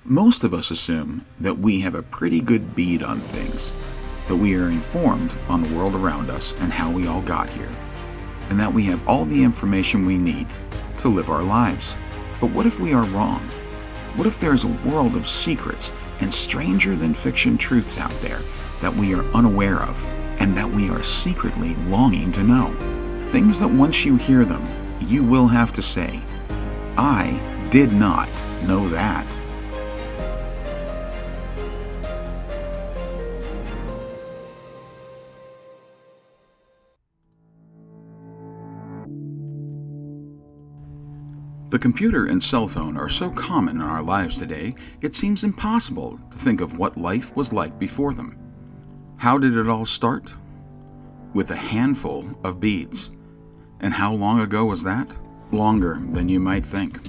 Most of us assume that we have a pretty good bead on things, that we are informed on the world around us and how we all got here, and that we have all the information we need to live our lives. But what if we are wrong? What if there is a world of secrets and stranger than fiction truths out there that we are unaware of and that we are secretly longing to know? Things that once you hear them, you will have to say, "I did not know that." The computer and cell phone are so common in our lives today, it seems impossible to think of what life was like before them. How did it all start? With a handful of beads. And how long ago was that? Longer than you might think.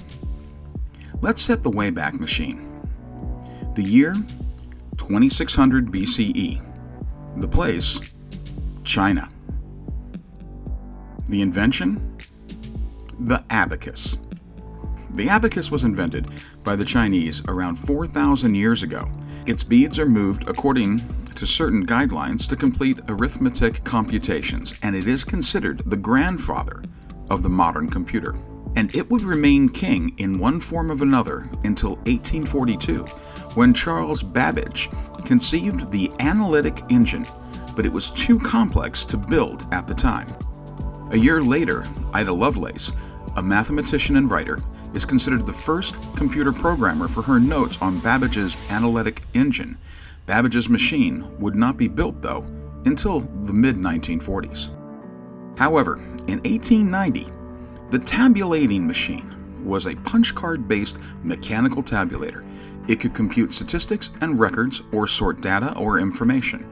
Let's set the Wayback Machine. The year, 2600 BCE. The place, China. The invention, the abacus. The abacus was invented by the Chinese around 4,000 years ago. Its beads are moved according to certain guidelines to complete arithmetic computations, and it is considered the grandfather of the modern computer. And it would remain king in one form or another until 1842, when Charles Babbage conceived the analytic engine, but it was too complex to build at the time. A year later, Ida Lovelace, a mathematician and writer, is considered the first computer programmer for her notes on Babbage's analytic engine. Babbage's machine would not be built, though, until the mid-1940s. However, in 1890, the tabulating machine was a punch card-based mechanical tabulator. It could compute statistics and records or sort data or information.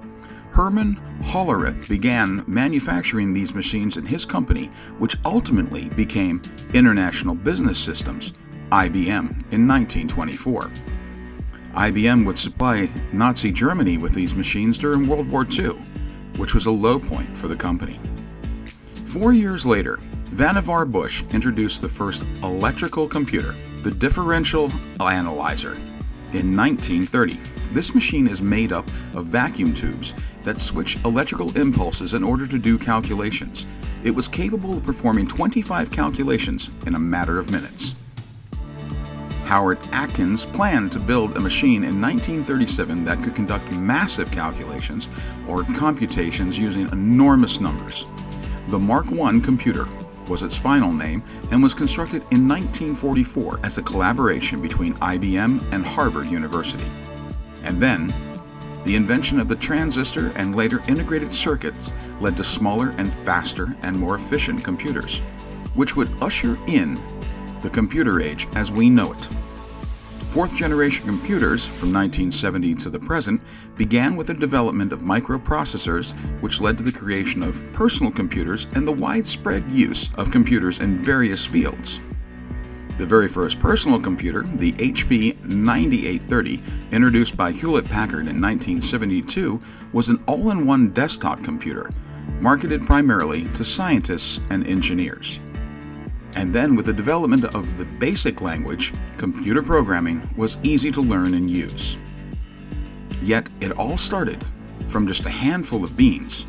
Herman Hollerith began manufacturing these machines in his company, which ultimately became International Business Systems, IBM, in 1924. IBM would supply Nazi Germany with these machines during World War II, which was a low point for the company. 4 years later, Vannevar Bush introduced the first electrical computer, the differential analyzer, in 1930. This machine is made up of vacuum tubes that switch electrical impulses in order to do calculations. It was capable of performing 25 calculations in a matter of minutes. Howard Atkins planned to build a machine in 1937 that could conduct massive calculations or computations using enormous numbers. The Mark I computer was its final name and was constructed in 1944 as a collaboration between IBM and Harvard University. And then, the invention of the transistor and later integrated circuits led to smaller and faster and more efficient computers, which would usher in the computer age as we know it. Fourth-generation computers, from 1970 to the present, began with the development of microprocessors, which led to the creation of personal computers and the widespread use of computers in various fields. The very first personal computer, the HP 9830, introduced by Hewlett-Packard in 1972, was an all-in-one desktop computer, marketed primarily to scientists and engineers. And then, with the development of the BASIC language, computer programming was easy to learn and use. Yet, it all started from just a handful of beans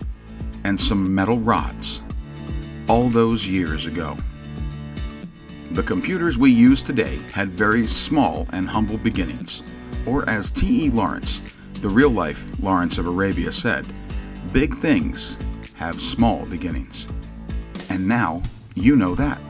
and some metal rods, all those years ago. The computers we use today had very small and humble beginnings, or as T.E. Lawrence, the real-life Lawrence of Arabia, said, "Big things have small beginnings." And now you know that.